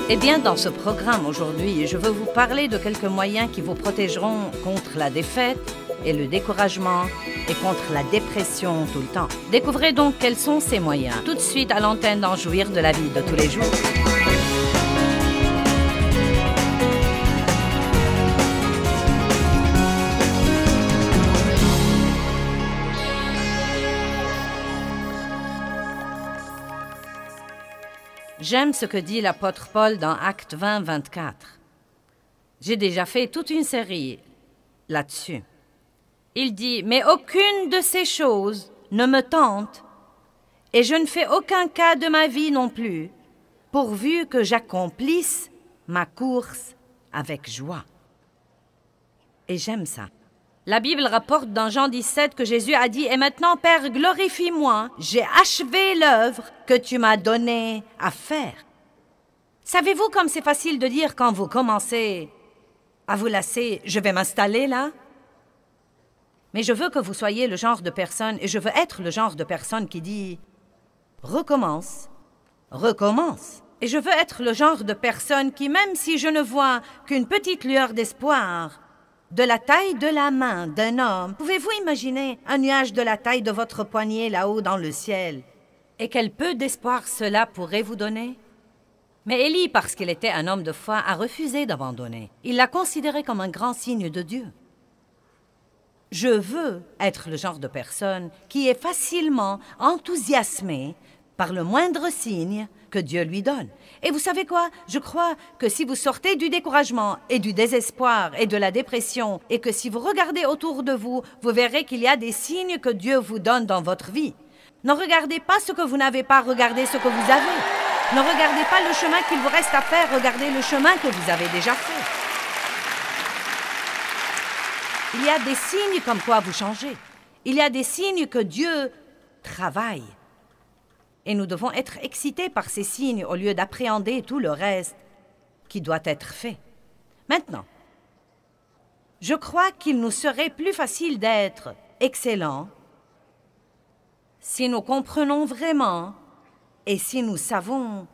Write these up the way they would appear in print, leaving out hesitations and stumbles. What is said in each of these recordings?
Eh bien, dans ce programme aujourd'hui, je veux vous parler de quelques moyens qui vous protégeront contre la défaite et le découragement et contre la dépression tout le temps. Découvrez donc quels sont ces moyens tout de suite à l'antenne d'en jouir de la vie de tous les jours. J'aime ce que dit l'apôtre Paul dans Actes 20, 24. J'ai déjà fait toute une série là-dessus. Il dit « Mais aucune de ces choses ne me tente, et je ne fais aucun cas de ma vie non plus, pourvu que j'accomplisse ma course avec joie. » Et j'aime ça. La Bible rapporte dans Jean 17 que Jésus a dit « Et maintenant, Père, glorifie-moi, j'ai achevé l'œuvre que tu m'as donnée à faire. » Savez-vous comme c'est facile de dire quand vous commencez à vous lasser « Je vais m'installer là ?» Mais je veux que vous soyez le genre de personne, et je veux être le genre de personne qui dit « Recommence, recommence. » Et je veux être le genre de personne qui, même si je ne vois qu'une petite lueur d'espoir, de la taille de la main d'un homme, pouvez-vous imaginer un nuage de la taille de votre poignet là-haut dans le ciel? Et quel peu d'espoir cela pourrait vous donner? Mais Élie, parce qu'il était un homme de foi, a refusé d'abandonner. Il l'a considéré comme un grand signe de Dieu. Je veux être le genre de personne qui est facilement enthousiasmée par le moindre signe que Dieu lui donne. Et vous savez quoi? Je crois que si vous sortez du découragement et du désespoir et de la dépression, et que si vous regardez autour de vous, vous verrez qu'il y a des signes que Dieu vous donne dans votre vie. Ne regardez pas ce que vous n'avez pas, regardez ce que vous avez. Ne regardez pas le chemin qu'il vous reste à faire, regardez le chemin que vous avez déjà fait. Il y a des signes comme quoi vous changez. Il y a des signes que Dieu travaille. Et nous devons être excités par ces signes au lieu d'appréhender tout le reste qui doit être fait. Maintenant, je crois qu'il nous serait plus facile d'être excellents si nous comprenons vraiment et si nous savons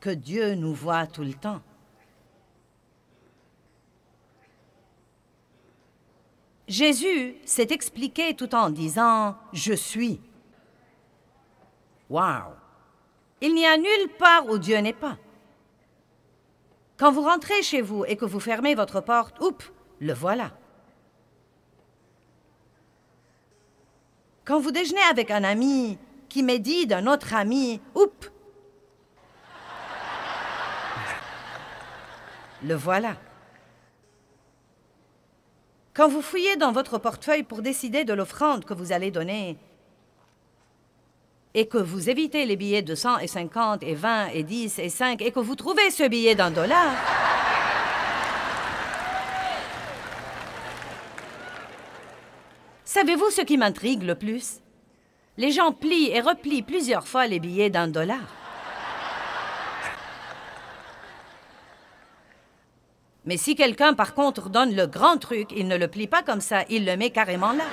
que Dieu nous voit tout le temps. Jésus s'est expliqué tout en disant « Je suis ». Wow! Il n'y a nulle part où Dieu n'est pas. Quand vous rentrez chez vous et que vous fermez votre porte, oups, le voilà. Quand vous déjeunez avec un ami qui médit d'un autre ami, oups, le voilà. Quand vous fouillez dans votre portefeuille pour décider de l'offrande que vous allez donner, et que vous évitez les billets de 100 et 50 et 20 et 10 et 5 et que vous trouvez ce billet d'$1, savez-vous ce qui m'intrigue le plus? Les gens plient et replient plusieurs fois les billets d'$1. Mais si quelqu'un, par contre, donne le grand truc, il ne le plie pas comme ça, il le met carrément là.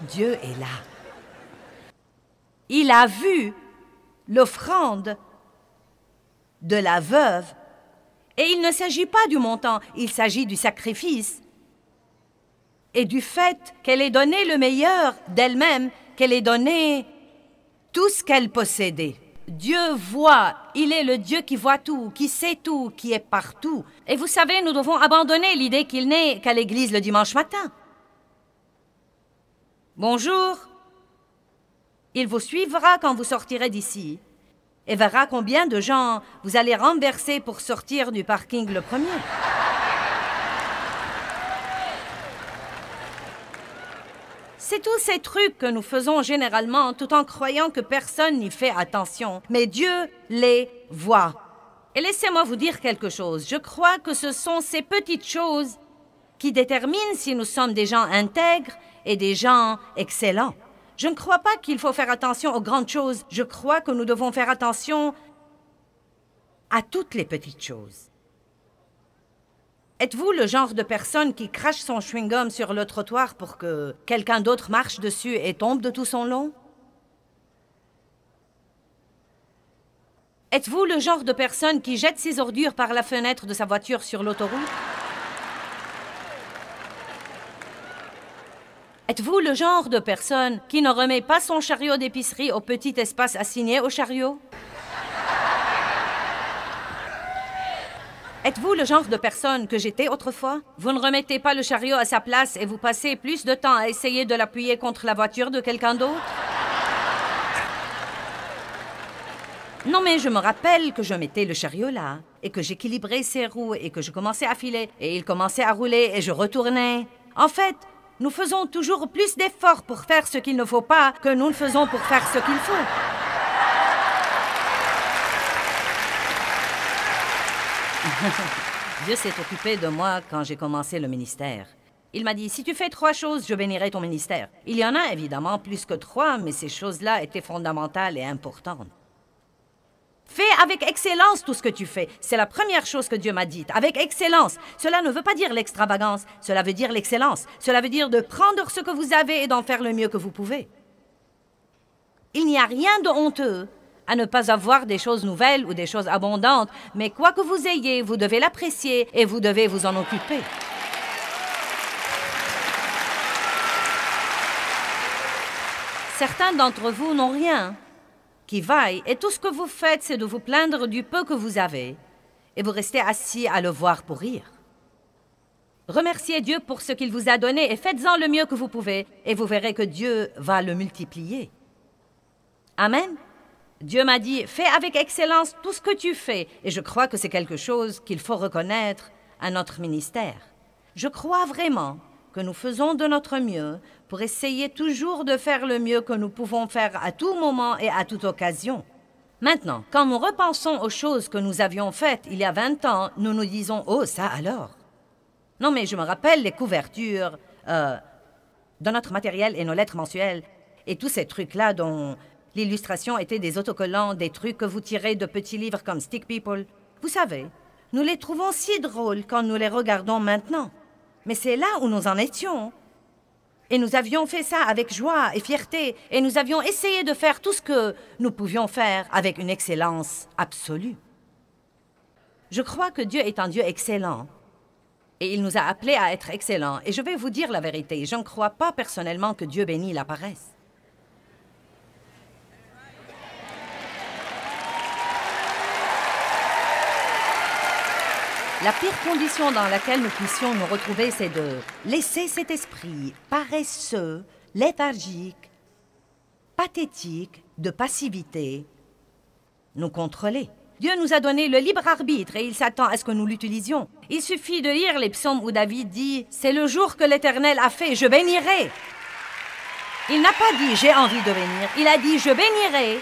Dieu est là. Il a vu l'offrande de la veuve. Et il ne s'agit pas du montant, il s'agit du sacrifice et du fait qu'elle ait donné le meilleur d'elle-même, qu'elle ait donné tout ce qu'elle possédait. Dieu voit, il est le Dieu qui voit tout, qui sait tout, qui est partout. Et vous savez, nous devons abandonner l'idée qu'il n'est qu'à l'église le dimanche matin. Bonjour. Il vous suivra quand vous sortirez d'ici et verra combien de gens vous allez renverser pour sortir du parking le premier. C'est tous ces trucs que nous faisons généralement tout en croyant que personne n'y fait attention. Mais Dieu les voit. Et laissez-moi vous dire quelque chose. Je crois que ce sont ces petites choses qui déterminent si nous sommes des gens intègres et des gens excellents. Je ne crois pas qu'il faut faire attention aux grandes choses. Je crois que nous devons faire attention à toutes les petites choses. Êtes-vous le genre de personne qui crache son chewing-gum sur le trottoir pour que quelqu'un d'autre marche dessus et tombe de tout son long? Êtes-vous le genre de personne qui jette ses ordures par la fenêtre de sa voiture sur l'autoroute? Êtes-vous le genre de personne qui ne remet pas son chariot d'épicerie au petit espace assigné au chariot? Êtes-vous le genre de personne que j'étais autrefois? Vous ne remettez pas le chariot à sa place et vous passez plus de temps à essayer de l'appuyer contre la voiture de quelqu'un d'autre? Non, mais je me rappelle que je mettais le chariot là, et que j'équilibrais ses roues, et que je commençais à filer, et il commençait à rouler, et je retournais. En fait, nous faisons toujours plus d'efforts pour faire ce qu'il ne faut pas que nous le faisons pour faire ce qu'il faut. Dieu s'est occupé de moi quand j'ai commencé le ministère. Il m'a dit, si tu fais 3 choses, je bénirai ton ministère. Il y en a évidemment plus que 3, mais ces choses-là étaient fondamentales et importantes. Fais avec excellence tout ce que tu fais. C'est la première chose que Dieu m'a dite. Avec excellence. Cela ne veut pas dire l'extravagance. Cela veut dire l'excellence. Cela veut dire de prendre ce que vous avez et d'en faire le mieux que vous pouvez. Il n'y a rien de honteux à ne pas avoir des choses nouvelles ou des choses abondantes, mais quoi que vous ayez, vous devez l'apprécier et vous devez vous en occuper. Certains d'entre vous n'ont rien qui vaille, et tout ce que vous faites, c'est de vous plaindre du peu que vous avez, et vous restez assis à le voir pourrir. Remerciez Dieu pour ce qu'il vous a donné, et faites-en le mieux que vous pouvez, et vous verrez que Dieu va le multiplier. Amen. Dieu m'a dit, fais avec excellence tout ce que tu fais, et je crois que c'est quelque chose qu'il faut reconnaître à notre ministère. Je crois vraiment que nous faisons de notre mieux pour essayer toujours de faire le mieux que nous pouvons faire à tout moment et à toute occasion. Maintenant, quand nous repensons aux choses que nous avions faites il y a 20 ans, nous nous disons « Oh, ça alors !» Non, mais je me rappelle les couvertures de notre matériel et nos lettres mensuelles et tous ces trucs-là dont l'illustration était des autocollants, des trucs que vous tirez de petits livres comme Stick People. Vous savez, nous les trouvons si drôles quand nous les regardons maintenant. Mais c'est là où nous en étions. Et nous avions fait ça avec joie et fierté, et nous avions essayé de faire tout ce que nous pouvions faire avec une excellence absolue. Je crois que Dieu est un Dieu excellent, et il nous a appelés à être excellents. Et je vais vous dire la vérité, je ne crois pas personnellement que Dieu bénit la paresse. La pire condition dans laquelle nous puissions nous retrouver, c'est de laisser cet esprit paresseux, léthargique, pathétique, de passivité, nous contrôler. Dieu nous a donné le libre arbitre et il s'attend à ce que nous l'utilisions. Il suffit de lire les psaumes où David dit « C'est le jour que l'Éternel a fait, je bénirai ». Il n'a pas dit « J'ai envie de bénir », il a dit « Je bénirai ».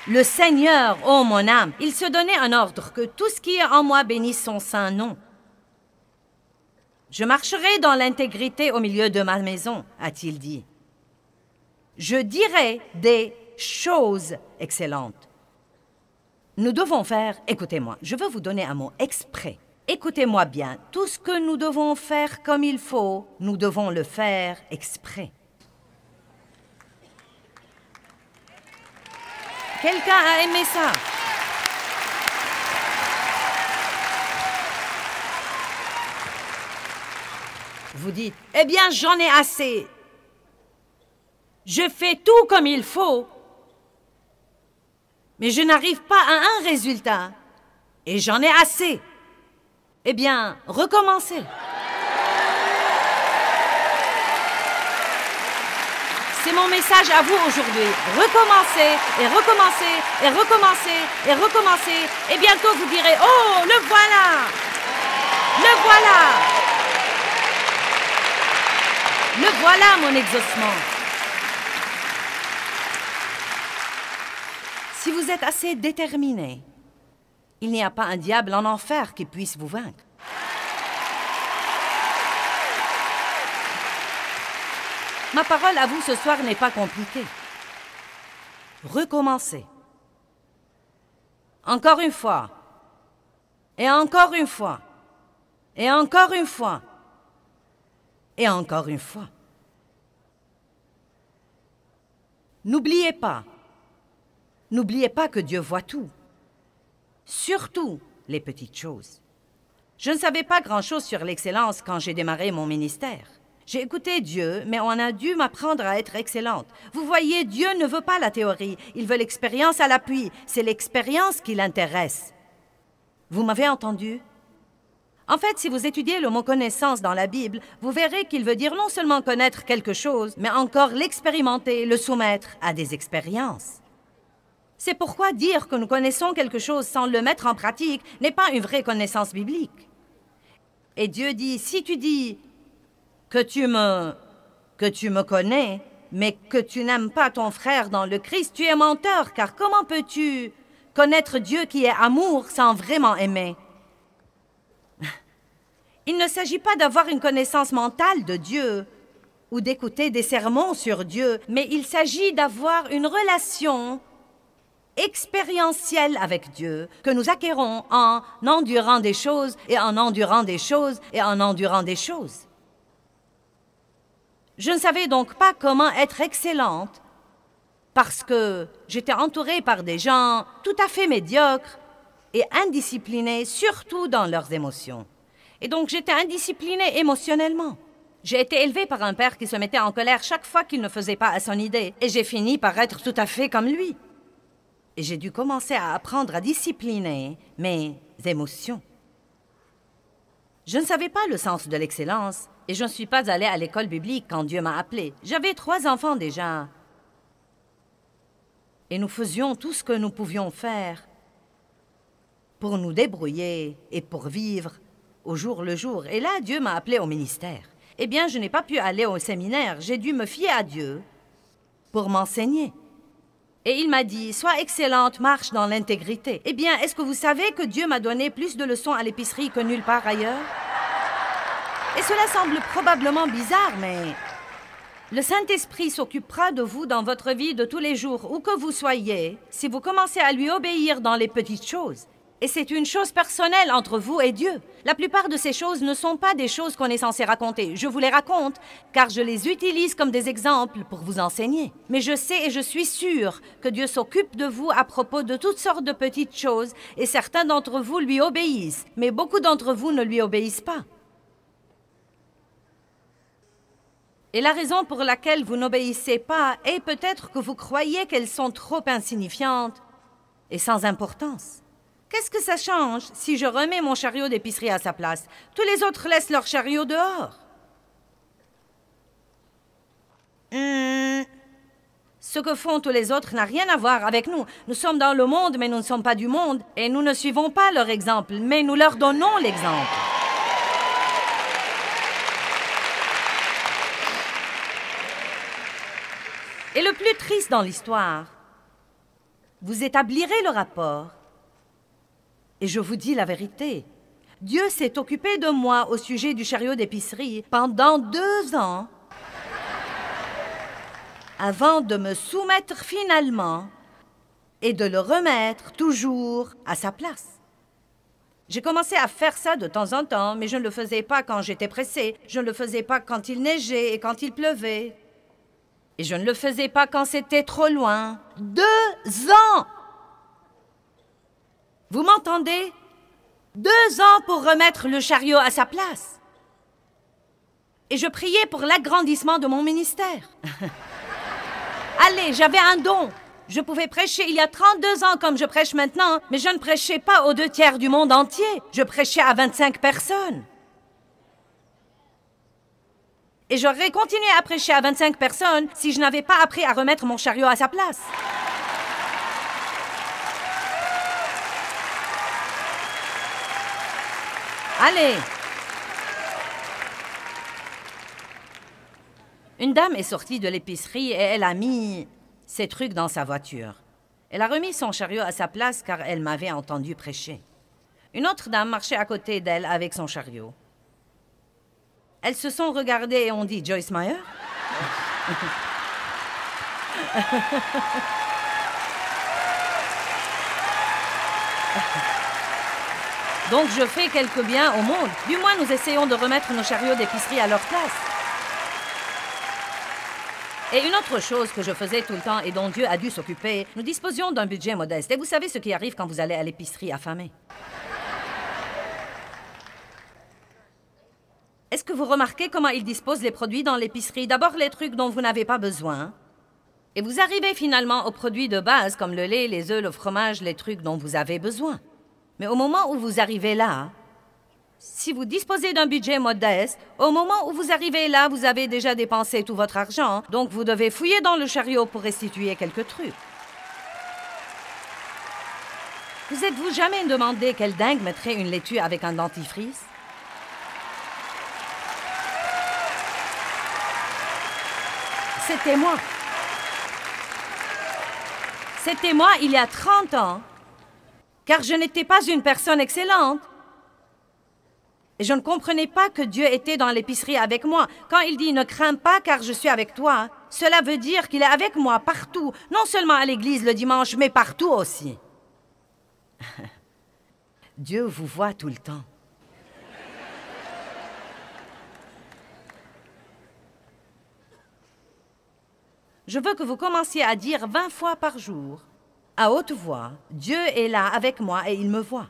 Le Seigneur, ô mon âme, il se donnait un ordre que tout ce qui est en moi bénisse son saint nom. Je marcherai dans l'intégrité au milieu de ma maison, a-t-il dit. Je dirai des choses excellentes. Nous devons faire, écoutez-moi, je veux vous donner un mot exprès. Écoutez-moi bien, tout ce que nous devons faire comme il faut, nous devons le faire exprès. Quelqu'un a aimé ça? Vous dites, eh bien, j'en ai assez. Je fais tout comme il faut, mais je n'arrive pas à un résultat. Et j'en ai assez. Eh bien, recommencez. C'est mon message à vous aujourd'hui. Recommencez, et recommencez, et recommencez, et recommencez. Et bientôt vous direz, oh, le voilà! Le voilà! Le voilà, mon exaucement. Si vous êtes assez déterminé, il n'y a pas un diable en enfer qui puisse vous vaincre. Ma parole à vous ce soir n'est pas compliquée. Recommencez. Encore une fois. Et encore une fois. Et encore une fois. Et encore une fois. N'oubliez pas, N'oubliez pas que Dieu voit tout. Surtout les petites choses. Je ne savais pas grand-chose sur l'excellence quand j'ai démarré mon ministère. J'ai écouté Dieu, mais on a dû m'apprendre à être excellente. Vous voyez, Dieu ne veut pas la théorie, il veut l'expérience à l'appui. C'est l'expérience qui l'intéresse. Vous m'avez entendu? En fait, si vous étudiez le mot « connaissance » dans la Bible, vous verrez qu'il veut dire non seulement connaître quelque chose, mais encore l'expérimenter, le soumettre à des expériences. C'est pourquoi dire que nous connaissons quelque chose sans le mettre en pratique n'est pas une vraie connaissance biblique. Et Dieu dit, si tu dis que tu me connais, mais que tu n'aimes pas ton frère dans le Christ, tu es menteur, car comment peux-tu connaître Dieu qui est amour sans vraiment aimer? Il ne s'agit pas d'avoir une connaissance mentale de Dieu ou d'écouter des sermons sur Dieu, mais il s'agit d'avoir une relation expérientielle avec Dieu que nous acquérons en endurant des choses et en endurant des choses et en endurant des choses. Je ne savais donc pas comment être excellente parce que j'étais entourée par des gens tout à fait médiocres et indisciplinés, surtout dans leurs émotions. Et donc j'étais indisciplinée émotionnellement. J'ai été élevée par un père qui se mettait en colère chaque fois qu'il ne faisait pas à son idée, et j'ai fini par être tout à fait comme lui. Et j'ai dû commencer à apprendre à discipliner mes émotions. Je ne savais pas le sens de l'excellence, et je ne suis pas allée à l'école biblique quand Dieu m'a appelée. J'avais 3 enfants déjà. Et nous faisions tout ce que nous pouvions faire pour nous débrouiller et pour vivre au jour le jour. Et là, Dieu m'a appelée au ministère. Eh bien, je n'ai pas pu aller au séminaire. J'ai dû me fier à Dieu pour m'enseigner. Et il m'a dit, sois excellente, marche dans l'intégrité. Eh bien, est-ce que vous savez que Dieu m'a donné plus de leçons à l'épicerie que nulle part ailleurs? Et cela semble probablement bizarre, mais le Saint-Esprit s'occupera de vous dans votre vie de tous les jours, où que vous soyez, si vous commencez à lui obéir dans les petites choses. Et c'est une chose personnelle entre vous et Dieu. La plupart de ces choses ne sont pas des choses qu'on est censé raconter. Je vous les raconte, car je les utilise comme des exemples pour vous enseigner. Mais je sais et je suis sûre que Dieu s'occupe de vous à propos de toutes sortes de petites choses, et certains d'entre vous lui obéissent, mais beaucoup d'entre vous ne lui obéissent pas. Et la raison pour laquelle vous n'obéissez pas est peut-être que vous croyez qu'elles sont trop insignifiantes et sans importance. Qu'est-ce que ça change si je remets mon chariot d'épicerie à sa place? Tous les autres laissent leur chariot dehors. Ce que font tous les autres n'a rien à voir avec nous. Nous sommes dans le monde, mais nous ne sommes pas du monde. Et nous ne suivons pas leur exemple, mais nous leur donnons l'exemple. Et le plus triste dans l'histoire, vous établirez le rapport. Et je vous dis la vérité, Dieu s'est occupé de moi au sujet du chariot d'épicerie pendant 2 ans avant de me soumettre finalement et de le remettre toujours à sa place. J'ai commencé à faire ça de temps en temps, mais je ne le faisais pas quand j'étais pressée. Je ne le faisais pas quand il neigeait et quand il pleuvait. Et je ne le faisais pas quand c'était trop loin. 2 ans! Vous m'entendez? 2 ans pour remettre le chariot à sa place. Et je priais pour l'agrandissement de mon ministère. Allez, j'avais un don. Je pouvais prêcher il y a 32 ans comme je prêche maintenant, mais je ne prêchais pas aux 2/3 du monde entier. Je prêchais à 25 personnes. Et j'aurais continué à prêcher à 25 personnes si je n'avais pas appris à remettre mon chariot à sa place. Allez! Une dame est sortie de l'épicerie et elle a mis ses trucs dans sa voiture. Elle a remis son chariot à sa place car elle m'avait entendu prêcher. Une autre dame marchait à côté d'elle avec son chariot. Elles se sont regardées et ont dit « Joyce Meyer ?» Donc je fais quelque bien au monde. Du moins, nous essayons de remettre nos chariots d'épicerie à leur place. Et une autre chose que je faisais tout le temps et dont Dieu a dû s'occuper, nous disposions d'un budget modeste. Et vous savez ce qui arrive quand vous allez à l'épicerie affamé. Est-ce que vous remarquez comment ils disposent les produits dans l'épicerie? D'abord les trucs dont vous n'avez pas besoin. Et vous arrivez finalement aux produits de base comme le lait, les œufs, le fromage, les trucs dont vous avez besoin. Mais au moment où vous arrivez là, si vous disposez d'un budget modeste, au moment où vous arrivez là, vous avez déjà dépensé tout votre argent, donc vous devez fouiller dans le chariot pour restituer quelques trucs. Vous êtes-vous jamais demandé quel dingue mettrait une laitue avec un dentifrice? C'était moi. C'était moi il y a 30 ans, car je n'étais pas une personne excellente. Et je ne comprenais pas que Dieu était dans l'épicerie avec moi. Quand il dit « Ne crains pas car je suis avec toi », cela veut dire qu'il est avec moi partout, non seulement à l'église le dimanche, mais partout aussi. Dieu vous voit tout le temps. Je veux que vous commenciez à dire 20 fois par jour, à haute voix, « Dieu est là avec moi et il me voit ».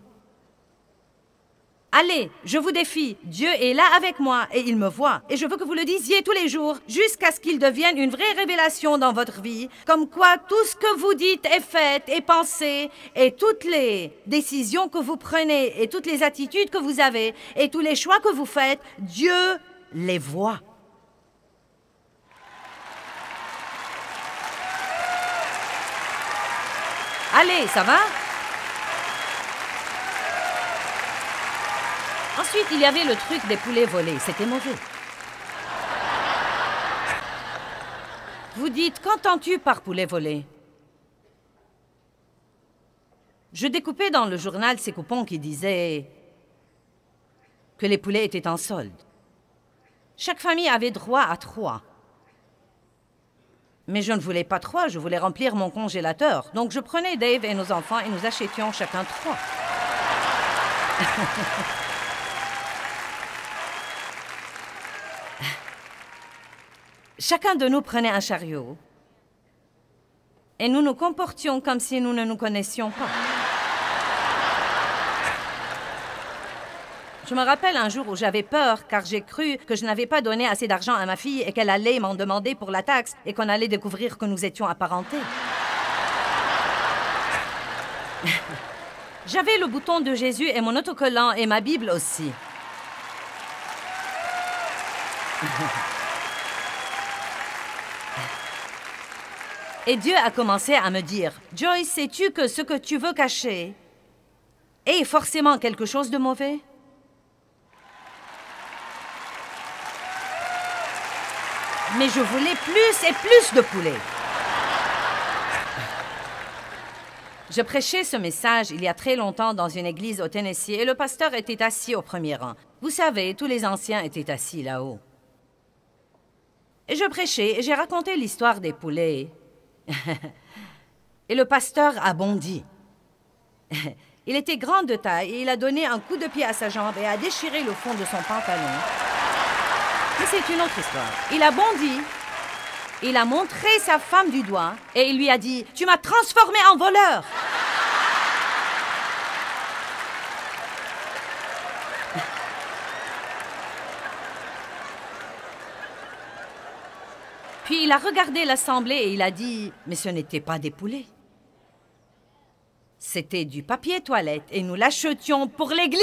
Allez, je vous défie, Dieu est là avec moi et il me voit. Et je veux que vous le disiez tous les jours jusqu'à ce qu'il devienne une vraie révélation dans votre vie, comme quoi tout ce que vous dites est fait et pensé, et toutes les décisions que vous prenez, et toutes les attitudes que vous avez, et tous les choix que vous faites, Dieu les voit. Allez, ça va? Ensuite, il y avait le truc des poulets volés. C'était mauvais. Vous dites, qu'entends-tu par poulet volé? Je découpais dans le journal ces coupons qui disaient que les poulets étaient en solde. Chaque famille avait droit à 3. Mais je ne voulais pas 3, je voulais remplir mon congélateur. Donc je prenais Dave et nos enfants et nous achetions chacun 3. Chacun de nous prenait un chariot et nous nous comportions comme si nous ne nous connaissions pas. Je me rappelle un jour où j'avais peur car j'ai cru que je n'avais pas donné assez d'argent à ma fille et qu'elle allait m'en demander pour la taxe et qu'on allait découvrir que nous étions apparentés. J'avais le bouton de Jésus et mon autocollant et ma Bible aussi. Et Dieu a commencé à me dire, « Joyce, sais-tu que ce que tu veux cacher est forcément quelque chose de mauvais? » Mais je voulais plus et plus de poulet. Je prêchais ce message il y a très longtemps dans une église au Tennessee et le pasteur était assis au premier rang. Vous savez, tous les anciens étaient assis là-haut. Et je prêchais et j'ai raconté l'histoire des poulets. Et le pasteur a bondi. Il était grand de taille et il a donné un coup de pied à sa jambe et a déchiré le fond de son pantalon. Mais c'est une autre histoire. Il a bondi, il a montré sa femme du doigt et il lui a dit « Tu m'as transformé en voleur !» Puis il a regardé l'assemblée et il a dit « Mais ce n'était pas des poulets. C'était du papier toilette et nous l'achetions pour l'église. »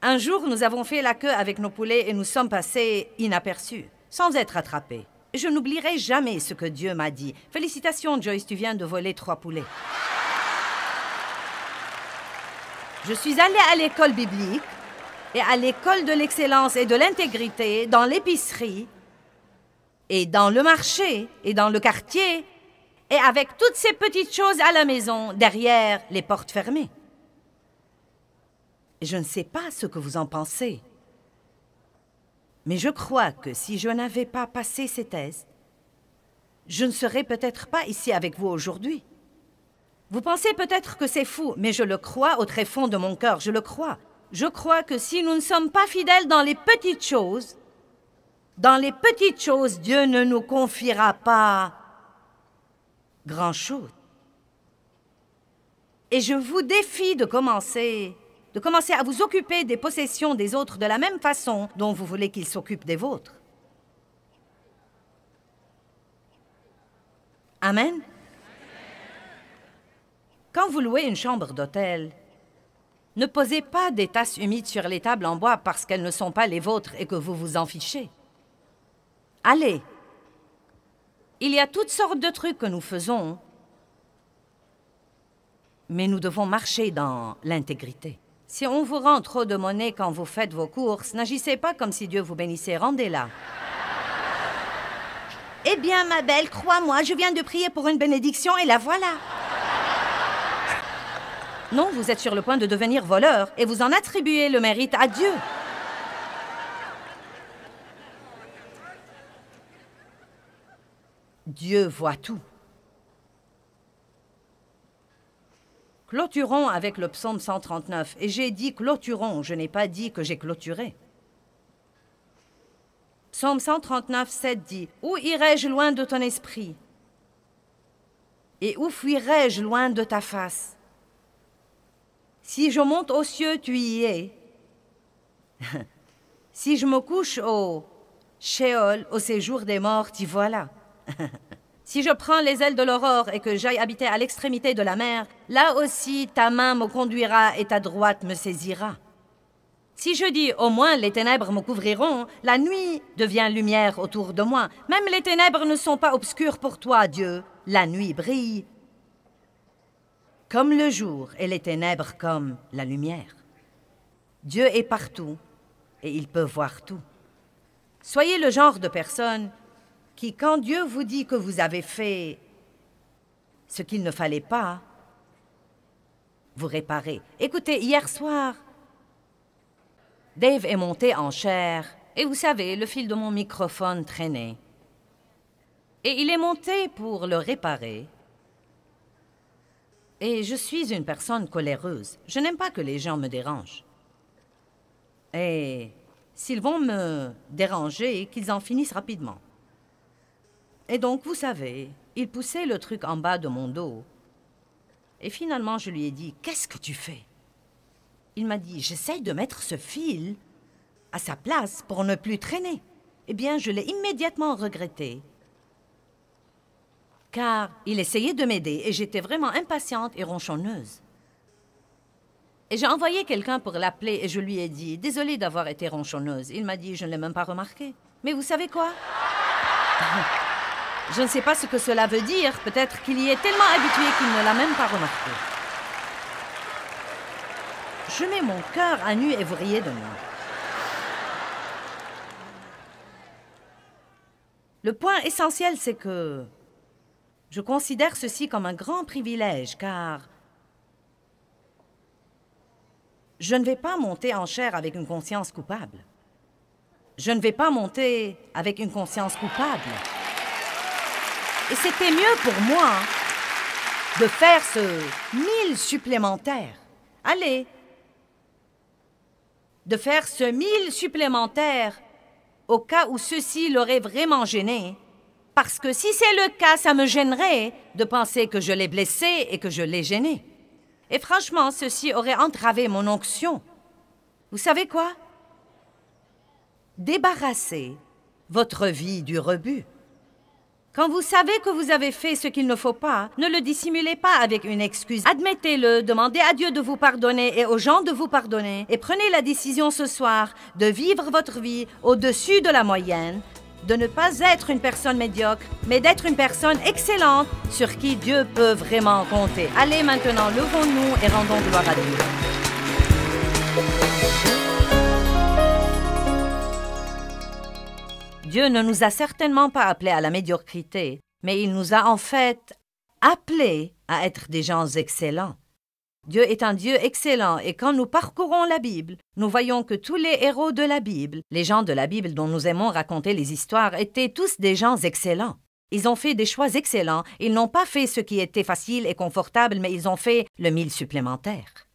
Un jour, nous avons fait la queue avec nos poulets et nous sommes passés inaperçus, sans être attrapés. Je n'oublierai jamais ce que Dieu m'a dit. « Félicitations, Joyce, tu viens de voler 3 poulets. » Je suis allée à l'école biblique et à l'école de l'excellence et de l'intégrité, dans l'épicerie, et dans le marché, et dans le quartier, et avec toutes ces petites choses à la maison, derrière les portes fermées. Je ne sais pas ce que vous en pensez, mais je crois que si je n'avais pas passé ces tests, je ne serais peut-être pas ici avec vous aujourd'hui. Vous pensez peut-être que c'est fou, mais je le crois au très fond de mon cœur, je le crois. Je crois que si nous ne sommes pas fidèles dans les petites choses, Dieu ne nous confiera pas grand-chose. Et je vous défie de commencer à vous occuper des possessions des autres de la même façon dont vous voulez qu'ils s'occupent des vôtres. Amen. Quand vous louez une chambre d'hôtel, ne posez pas des tasses humides sur les tables en bois parce qu'elles ne sont pas les vôtres et que vous vous en fichez. Allez, il y a toutes sortes de trucs que nous faisons, mais nous devons marcher dans l'intégrité. Si on vous rend trop de monnaie quand vous faites vos courses, n'agissez pas comme si Dieu vous bénissait, rendez-la. Eh bien, ma belle, crois-moi, je viens de prier pour une bénédiction et la voilà. Non, vous êtes sur le point de devenir voleur et vous en attribuez le mérite à Dieu. Dieu voit tout. Clôturons avec le psaume 139. Et j'ai dit clôturons, je n'ai pas dit que j'ai clôturé. Psaume 139, 7 dit « Où irai-je loin de ton esprit? Et où fuirai-je loin de ta face? Si je monte aux cieux, tu y es. Si je me couche au Sheol, au séjour des morts, t'y voilà. Si je prends les ailes de l'aurore et que j'aille habiter à l'extrémité de la mer, là aussi ta main me conduira et ta droite me saisira. Si je dis « Au moins les ténèbres me couvriront », la nuit devient lumière autour de moi. Même les ténèbres ne sont pas obscures pour toi, Dieu. La nuit brille comme le jour et les ténèbres comme la lumière. Dieu est partout et il peut voir tout. Soyez le genre de personne qui, quand Dieu vous dit que vous avez fait ce qu'il ne fallait pas, vous réparez. Écoutez, hier soir, Dave est monté en chair et vous savez, le fil de mon microphone traînait. Et il est monté pour le réparer. Et je suis une personne coléreuse. Je n'aime pas que les gens me dérangent. Et s'ils vont me déranger, qu'ils en finissent rapidement. Et donc, vous savez, il poussait le truc en bas de mon dos. Et finalement, je lui ai dit, « Qu'est-ce que tu fais? » Il m'a dit, « J'essaie de mettre ce fil à sa place pour ne plus traîner. » Eh bien, je l'ai immédiatement regretté. Car il essayait de m'aider et j'étais vraiment impatiente et ronchonneuse. Et j'ai envoyé quelqu'un pour l'appeler et je lui ai dit, « Désolée d'avoir été ronchonneuse. » Il m'a dit, « Je ne l'ai même pas remarqué. » Mais vous savez quoi? Je ne sais pas ce que cela veut dire. Peut-être qu'il y est tellement habitué qu'il ne l'a même pas remarqué. Je mets mon cœur à nu et vous riez de moi. Le point essentiel, c'est que je considère ceci comme un grand privilège, car je ne vais pas monter en chair avec une conscience coupable. Je ne vais pas monter avec une conscience coupable. Et c'était mieux pour moi de faire ce 1000 supplémentaire. Allez, de faire ce 1000 supplémentaire au cas où ceci l'aurait vraiment gêné. Parce que si c'est le cas, ça me gênerait de penser que je l'ai blessé et que je l'ai gêné. Et franchement, ceci aurait entravé mon onction. Vous savez quoi? Débarrassez votre vie du rebut. Quand vous savez que vous avez fait ce qu'il ne faut pas, ne le dissimulez pas avec une excuse. Admettez-le, demandez à Dieu de vous pardonner et aux gens de vous pardonner. Et prenez la décision ce soir de vivre votre vie au-dessus de la moyenne, de ne pas être une personne médiocre, mais d'être une personne excellente sur qui Dieu peut vraiment compter. Allez maintenant, levons-nous et rendons gloire à Dieu. Dieu ne nous a certainement pas appelés à la médiocrité, mais il nous a en fait appelés à être des gens excellents. Dieu est un Dieu excellent et quand nous parcourons la Bible, nous voyons que tous les héros de la Bible, les gens de la Bible dont nous aimons raconter les histoires, étaient tous des gens excellents. Ils ont fait des choix excellents. Ils n'ont pas fait ce qui était facile et confortable, mais ils ont fait le 1000 supplémentaire.